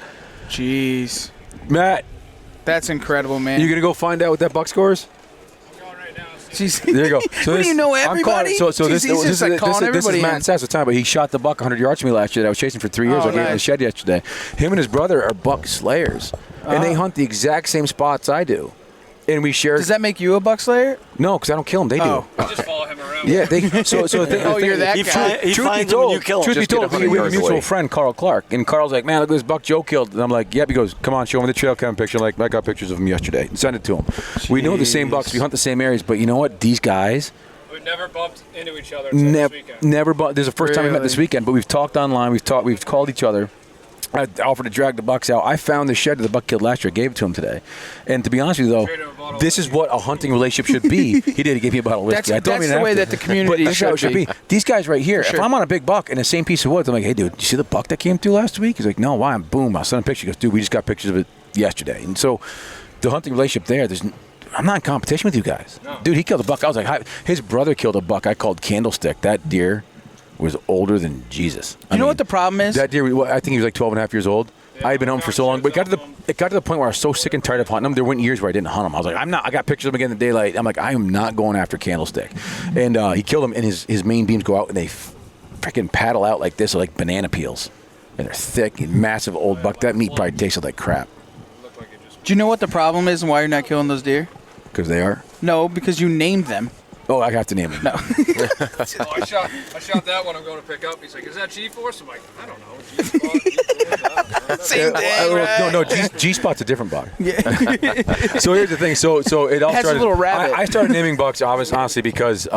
Jeez. Matt, That's incredible, man. you gonna go find out what that buck scores? I'm going right now. Jeez. There you go. What do you know, I'm calling- everybody? So Jeez, this he's just, like, calling this everybody is Matt in. Sass at the time, but he shot the buck 100 yards from me last year that I was chasing for 3 years. Oh, I gave him the nice. shed yesterday. Him and his brother are buck slayers, and they hunt the exact same spots I do. And we share. Does that make you a buck slayer? No, because I don't kill them. They Oh. do. Just follow him around. Yeah, they. So the thing, Oh, you're that He, guy. fi- he Truth be finds them and you told, kill him. truth be Just get told, 100 we have a yards mutual away. friend, Carl Clark, and Carl's like, "Man, look at this buck Joe killed." And I'm like, "Yep." He goes, "Come on, show me the trail cam picture." I'm like, "I got pictures of him yesterday." And send it to him. We know the same bucks. We hunt the same areas, but you know what? These guys We've never bumped into each other until this weekend. never. This is the first time we met this Really? weekend, but we've talked online. We've called each other. I offered to drag the bucks out. I found the shed that the buck killed last year. I gave it to him today. And to be honest with you, Traded him a though, bottle this of is what a hunting relationship should be. He did. He gave me a bottle of whiskey. That's I told him he the didn't way have that to. the community But that's how it should be. These guys right here, Sure. if I'm on a big buck in the same piece of woods, I'm like, "Hey, dude, you see the buck that came through last week?" He's like, "No, why?" Boom, I'll send a picture. He goes, "Dude, we just got pictures of it yesterday." And so the hunting relationship there, I'm not in competition with you guys. No. Dude, he killed a buck. I was like, his brother killed a buck I called Candlestick. That deer was older than Jesus. You know what the problem is? That deer, I think he was like 12 and a half years old. I had been hunting for so long, but it got to the point where I was so sick and tired of hunting them. There went years where I didn't hunt them. I was like, I got pictures of him again in the daylight. I'm like, I am not going after Candlestick. And he killed him, and his main beams go out, and they freaking paddle out like this, like banana peels. And they're thick and massive old buck. That meat probably tasted like crap. Looked like it just Do you know what the problem is and why you're not killing those deer? Because they are. No, because you named them. Oh, I have to name him. No. Oh, I shot that one I'm going to pick up. He's like, is that G-Force? I'm like, I don't know. G-Force, Same day, No, G-Spot's a different buck. Yeah. So here's the thing. So it all Has a started. little rabbit. I started naming bucks, honestly, because the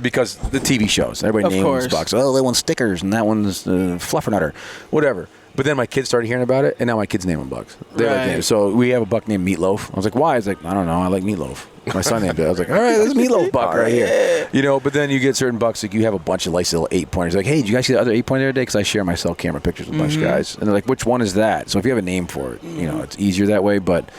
TV shows. Everybody Of names course. bucks. Oh, that one's Stickers, and that one's Fluffernutter, whatever. But then my kids started hearing about it, and now my kids name them bucks. They like Right. names. So we have a buck named Meatloaf. I was like, why? I was like, I don't know. I like meatloaf. My son named it. I was like, all right, this is Meatloaf buck right here. You know, but then you get certain bucks, like you have a bunch of nice little 8-pointers. Like, hey, did you guys see the other 8-pointer the other day? Because I share my cell camera pictures with a bunch of guys. And they're like, which one is that? So if you have a name for it, you know, it's easier that way. But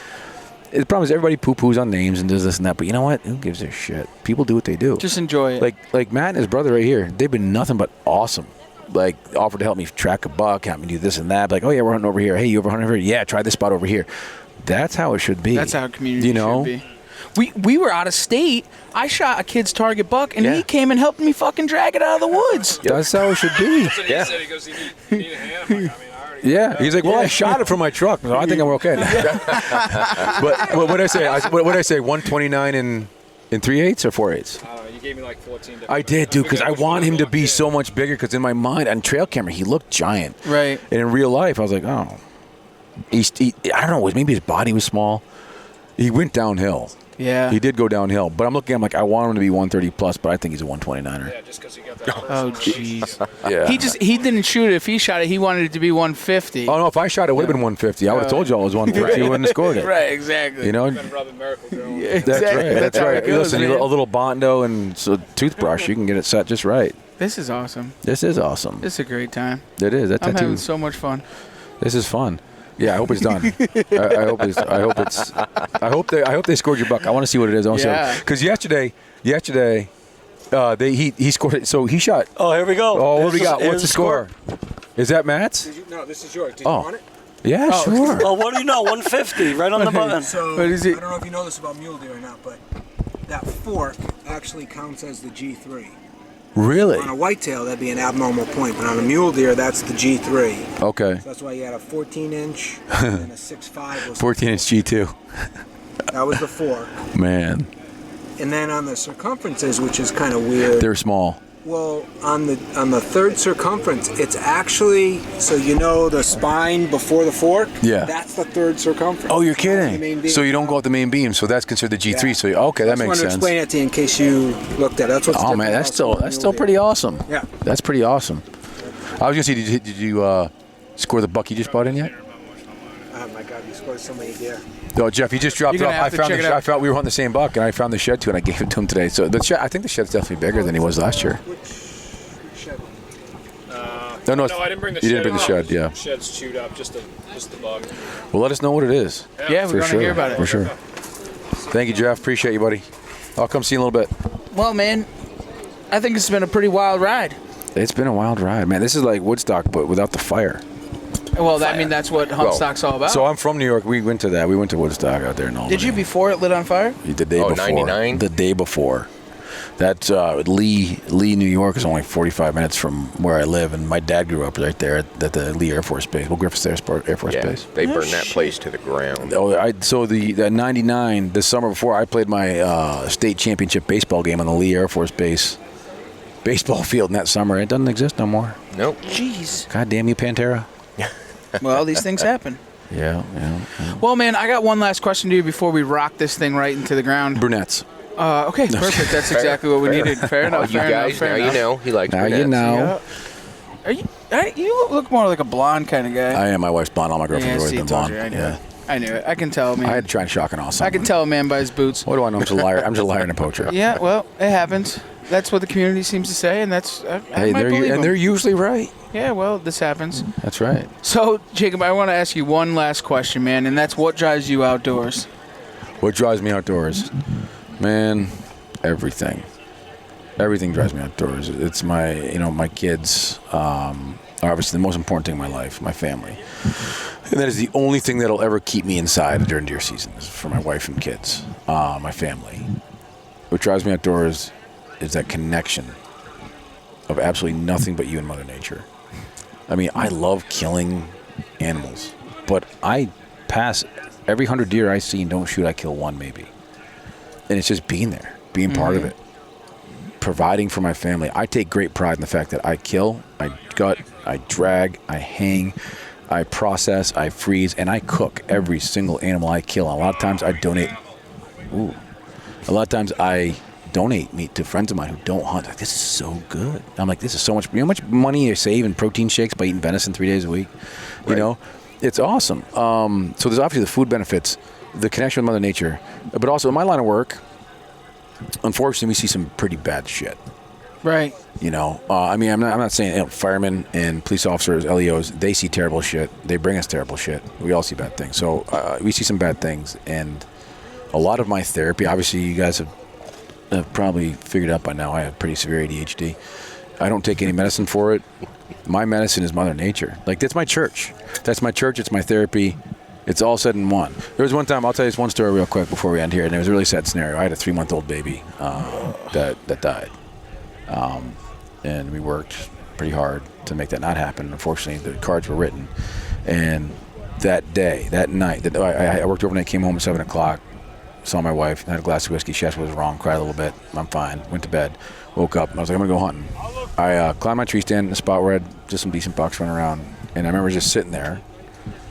the problem is everybody poo-poos on names and does this and that. But you know what? Who gives a shit? People do what they do. Just enjoy it. Like Matt and his brother right here, they've been nothing but awesome. Like, offered to help me track a buck, help me do this and that. Like, oh, yeah, we're hunting over here. Hey, you ever hunting over here? Yeah, try this spot over here. That's how it should be. That's how a community should be. We were out of state. I shot a kid's target buck, and he came and helped me fucking drag it out of the woods. That's how it should be. That's what he said. He goes, you need a hand? I'm like, I mean, I already Yeah, he's like, well, I shot it from my truck, so I think I'm okay. But what did I say? What did I say? 129 in 3/8 or 4/8? I don't know. You gave me like 14 different. I did, dude, because I forget which want one him it to was. be Yeah. so much bigger. Because in my mind, on trail camera, he looked giant. Right. And in real life, I was like, oh, I don't know, maybe his body was small. He went downhill. Yeah. He did go downhill, but I'm looking at him like I want him to be 130 plus, but I think he's a 129er. Yeah, just because he got that. Oh, jeez. Yeah. He didn't shoot it. If he shot it, he wanted it to be 150. Oh no, if I shot it, would have been 150. I would have told you all it was 150. You wouldn't have scored it. Right, exactly. You know. Been rubbing Miracle Girl. That's right. That's how right. it goes, Listen, man. a little Bondo and a toothbrush, you can get it set just right. This is awesome. This is awesome. This is a great time. It is. That I'm tattoo. having so much fun. This is fun. Yeah, I hope it's done. I hope they scored your buck. I want to see what it is. Yeah. Because yesterday, he scored it. So he shot. Oh, here we go. Oh, what do we Here's got? What's the score? Is that Matt's? No, this is yours. Did you want it? Yeah, Oh. sure. Oh, what do you know? 150, right on the button. So, What is it? I don't know if you know this about mule deer or not, but that fork actually counts as the G3. Really? On a whitetail, that'd be an abnormal point, but on a mule deer, that's the G3. Okay. So that's why you had a 14-inch and a 6.5 was 14-inch G2. that was the fork. Man, And then on the circumferences, which is kind of weird. they're small. Well, on the third circumference, it's actually, so you know the spine before the fork? Yeah. That's the third circumference. Oh, you're The main kidding. beam. So you don't go out the main beam. So that's considered the G3. Yeah. So okay, that I just makes wanted to sense. explain it to you in case you looked at it. That's what's Oh man, that's still pretty awesome. Yeah. That's pretty awesome. I was gonna say, did you score the buck you just bought in yet? Oh my God, you scored so many deer. No, Jeff, he just dropped it You're off. gonna have to check it out. I found we were hunting the same buck, and I found the shed too, and I gave it to him today. So the shed, I think the shed's definitely bigger than he was last year. Which shed? No, No, I didn't bring the you shed. didn't bring the shed. Yeah. Shed's chewed up, just the bug. Well, let us know what it is. Yeah, we're For going to sure. hear about it. For sure. Thank you, Jeff. Appreciate you, buddy. I'll come see you in a little bit. Well, man, I think it's been a pretty wild ride. It's been a wild ride, man. This is like Woodstock, but without the fire. Well, I mean, that's what Huntstock's all about. So I'm from New York. We went to that. We went to Woodstock out there in Albany. Did you before it lit on fire? The day Oh, before. 99? The day before. That's Lee, New York is only 45 minutes from where I live, and my dad grew up right there at the Lee Air Force Base, well, Griffiths Air Force Yeah, Base. they burned that place to the ground. Oh, so the 99, the summer before, I played my state championship baseball game on the Lee Air Force Base baseball field in that summer. It doesn't exist no more. Nope. Jeez. God damn you, Pantera. Well, these things happen. Yeah. Well, man, I got one last question to you before we rock this thing right into the ground. Brunettes. Okay, perfect. That's exactly what we needed. Fair Oh, enough. you fair guys, enough, fair now enough. you know. He likes Now you brunettes. know. Yeah. You look more like a blonde kind of guy. I am. My wife's blonde. All my Yeah, girlfriends have see, always been told blonde. you. I knew Yeah. it. I knew it. I can tell, man. I had to try and shock and awe I someone. can tell a man by his boots. What do I know? I'm just a liar. I'm just a liar and a poacher. Yeah, well, it happens. That's what the community seems to say, and that's I Hey, might believe them. they're usually right. Yeah, well, this happens. That's right. So, Jacob, I want to ask you one last question, man, and that's what drives you outdoors? What drives me outdoors? Man, everything. Everything drives me outdoors. It's my kids are obviously the most important thing in my life, my family. And that is the only thing that'll ever keep me inside during deer season is for my wife and kids, my family. What drives me outdoors is that connection of absolutely nothing but you and Mother Nature. I mean, I love killing animals, but I pass every 100 deer I see and don't shoot, I kill one maybe. And it's just being there, being part of it. providing for my family. I take great pride in the fact that I kill, I gut, I drag, I hang, I process, I freeze, and I cook every single animal I kill. And a lot of times I donate. A lot of times I donate meat to friends of mine who don't hunt. Like, this is so good. I'm like, this is so much. You know how much money you save in protein shakes by eating venison 3 days a week? You know, it's awesome. So there's obviously the food benefits, the connection with Mother Nature, but also in my line of work, unfortunately, we see some pretty bad shit. Right. You know, I mean, I'm not saying firemen and police officers, LEOs, they see terrible shit. They bring us terrible shit. We all see bad things. So we see some bad things, and a lot of my therapy, obviously, you guys have probably figured out by now, I have pretty severe ADHD. I don't take any medicine for it. My medicine is Mother Nature. Like, that's my church. That's my church. It's my therapy. It's all said in one. There was one time, I'll tell you this one story real quick before we end here, and it was a really sad scenario. I had a 3-month-old baby that died. And we worked pretty hard to make that not happen. Unfortunately, the cards were written. And that day, that night, I worked overnight, came home at 7 o'clock, saw my wife, had a glass of whiskey. Chest was wrong, cried a little bit. I'm fine. Went to bed, woke up. I was like, I'm going to go hunting. I climbed my tree stand in a spot where I had just some decent bucks running around. And I remember just sitting there,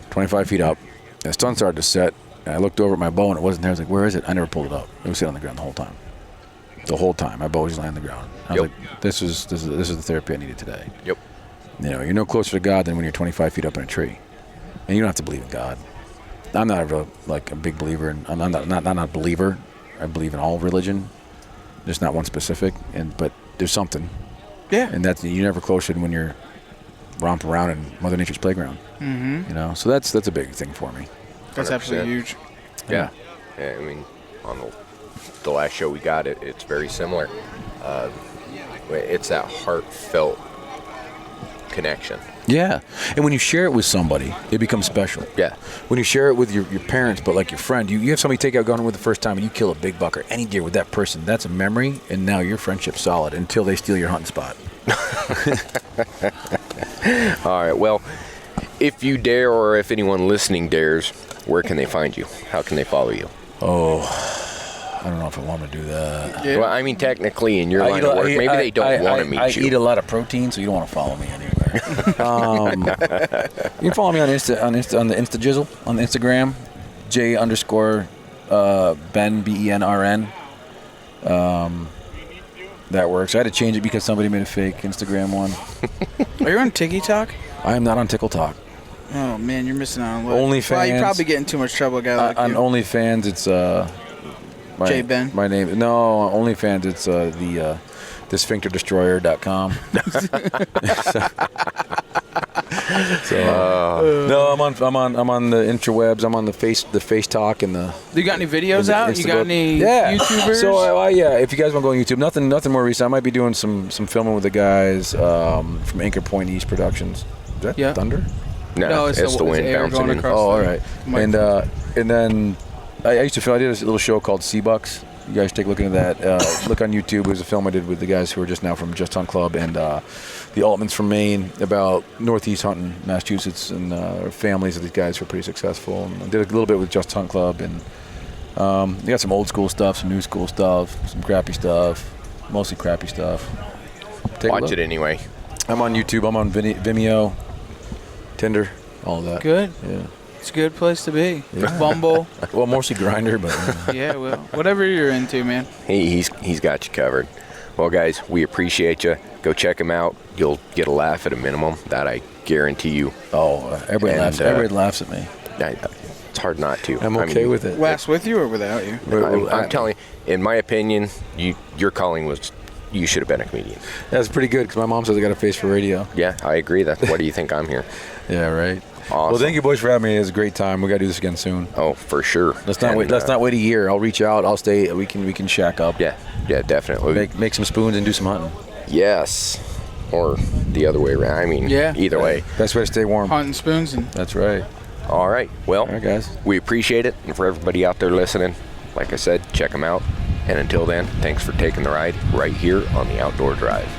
25 feet up. And the sun started to set. And I looked over at my bow, and it wasn't there. I was like, where is it? I never pulled it up. It was sitting on the ground the whole time. The whole time. My bow was just laying on the ground. I was like, this is the therapy I needed today. Yep. You know, you're no closer to God than when you're 25 feet up in a tree. And you don't have to believe in God. I'm not a big believer, and I'm not a believer. I believe in all religion, just not one specific. But there's something. Yeah. And you're never closer than when you're romping around in Mother Nature's playground. Mm-hmm. You know, so that's a big thing for me. That's 100%. absolutely huge. Yeah. I mean, on the last show we got, it's very similar. It's that heartfelt connection. Yeah. And when you share it with somebody, it becomes special. Yeah. When you share it with your parents, but like your friend, you have somebody take out gun with the first time and you kill a big buck or any deer with that person, that's a memory, and now your friendship's solid until they steal your hunting spot. All right. Well, if you dare, or if anyone listening dares, where can they find you? How can they follow you? Oh, I don't know if I want to do that. Yeah. Well, I mean, technically, in your line of work, maybe they don't want to meet you. I eat a lot of protein, so you don't want to follow me anywhere. You can follow me on the Instajizzle, on the Instagram, J_Ben, BENRN. That works. I had to change it because somebody made a fake Instagram one. Are you on TikTok? I am not on TikTok. Oh man, you're missing out on OnlyFans. Well, you're probably getting too much trouble, guy like On you. OnlyFans, it's J-Ben. My name. No, OnlyFans, it's the sphincterdestroyer.com. No, I'm on the interwebs. I'm on the face talk and the. You got any videos out? You got any YouTubers? So yeah, if you guys want to go on YouTube, nothing more recent. I might be doing some filming with the guys from Anchor Point East Productions. Is that Thunder? No, it's the wind bouncing in. Oh, all right. And then I used to film. I did a little show called Sea Bucks. You guys take a look into that. Look on YouTube. It was a film I did with the guys who are just now from Just Hunt Club and the Altmans from Maine about Northeast hunting, Massachusetts, and families of these guys who are pretty successful. And I did a little bit with Just Hunt Club, and they got some old school stuff, some new school stuff, some crappy stuff, mostly crappy stuff. Watch it anyway. I'm on YouTube. I'm on Vimeo, Tinder, all of that. Good. Yeah. It's a good place to be. Yeah. Bumble. Well, mostly Grindr, but yeah, well, whatever you're into, man. He's got you covered. Well, guys, we appreciate you. Go check him out. You'll get a laugh at a minimum. That I guarantee you. Oh, everybody laughs. Everybody laughs at me. It's hard not to. I'm okay with it. Laughs with you or without you? I'm telling you, in my opinion, your calling was. You should have been a comedian. That's pretty good because my mom says I got a face for radio. Yeah, I agree. Why do you think I'm here? Yeah, right. Awesome. Well, thank you, boys, for having me. It was a great time. We got to do this again soon. Oh, for sure. Let's not wait a year. I'll reach out. I'll stay. We can shack up. Yeah, definitely. Make some spoons and do some hunting. Yes, or the other way around. I mean, either way. Best way to stay warm. Hunting spoons and. That's right. All right. Well, all right, guys. We appreciate it, and for everybody out there listening, like I said, check them out. And until then, thanks for taking the ride right here on the Outdoor Drive.